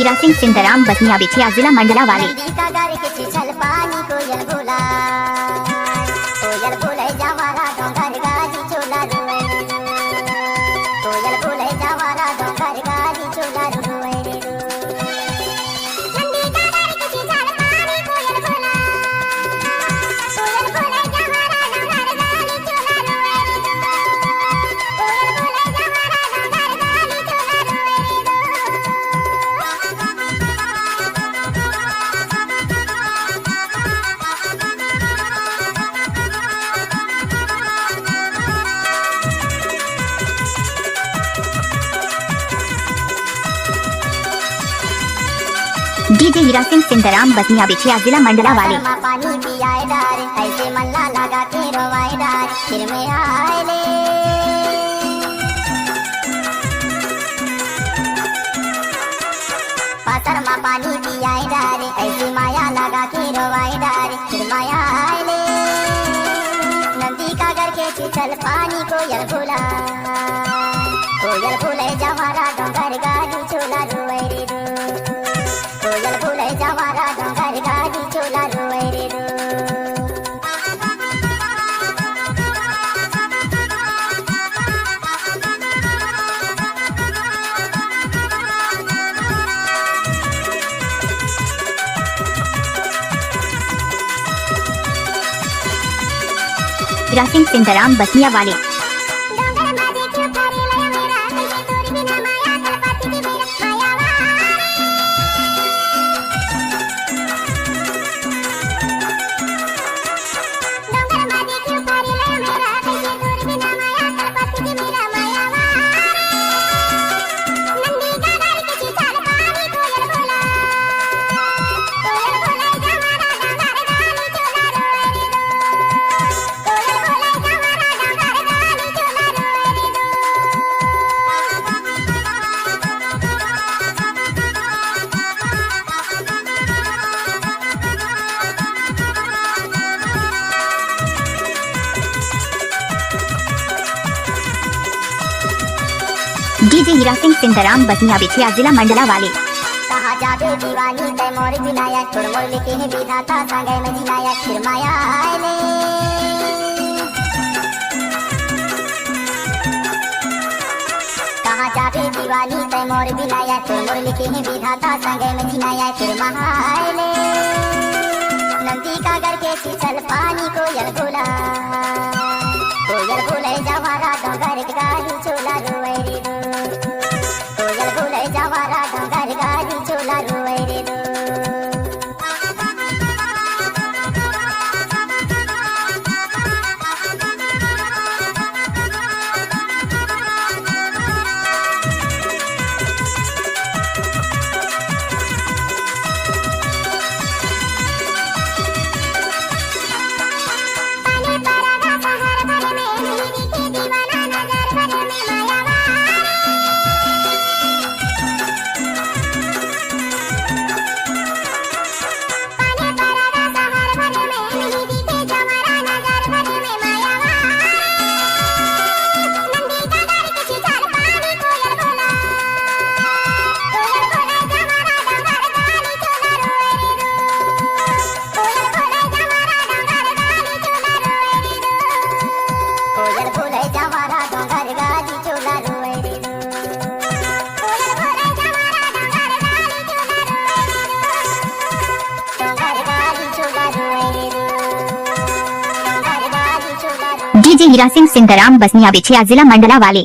हीरा सिंह सिंधराम बसनिया बिछिया जिला मंडला वाले। डीजे हीरा सिंह सिंधराम बसनिया बिछिया जिला मंडला वाले। पानी पियाए डार ऐसे मल्ला लगा के रोवाए डार फिर में आए ले। पातर माँ पानी पियाए डार ऐसे माया लगा के रोवाए डार फिर माया आए ले। नदी का घर के चल पानी कोयल भूला जवारा डोंगर गाड़ी चोला रोए रे रो। कोयल भूले जवारा डोंगर गाड़ी चोला रोए रे रो। हीरा सिंह सिंधराम बसनिया वाले। डीजे हीरा सिंह सिंधराम बसनिया बिछिया जिला मंडला वाले। कहा जाबे दीवानी तय मोर विनायक तोड़ मोर लिखे है विधाता संगे में जिनायक फिर माया आए ले। कहा जाबे दीवानी तय मोर विनायक तोड़ मोर लिखे है विधाता संगे में जिनायक फिर माया आए ले। नदी का घर के चल पानी कोयल भूले जवारा डोंगर गाड़ी चोला रोए रे रो। कोयल भूले जवारा डोंगर गाड़ी चोला रोए रे रो। डीजे हीरा सिंह सिंधराम बसनिया बिछिया जिला मंडला वाले।